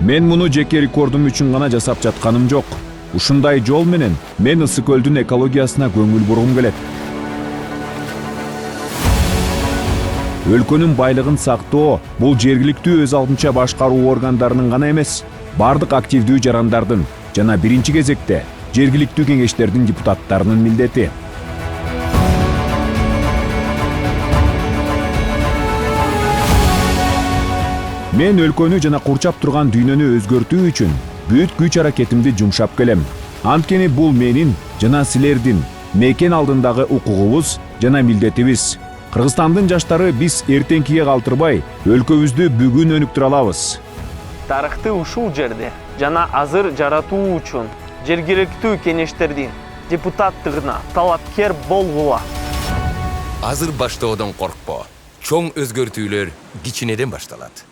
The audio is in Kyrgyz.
Мен муну жеке рекордум үчүн гана жасап жатканым жок. Ушундай жол менен мен Ысык көлдүн экологиясына көңүл бургум келет. Өлкөнүн байлыгын сактоо бул жергиликтүү өз алдынча башкаруу органдарынын гана эмес, бардык активдүү жарандардын жана биринчи кезекте жергиликтүү кеңештердин депутаттарынын милдети. Мен өлкөнү жана курчап турган дүйнөнү өзгөртүү үчүн бүт күч аракетимди жумшап келем. Анткени бул менин жана силердин мекен алдындагы укугубуз жана милдетибиз. Кыргызстандын жаштары биз эртеңкиге калтырбай, өлкөбүздү бүгүн өнүктүрө алабыз. Тарыхты ушул жерде жана азыр жаратуу үчүн жергиликтүү кеңештердин депутаттыгына талапкер болгула. Азыр баштоодон коркпо. Чоң өзгөртүүлөр кичинеден башталат.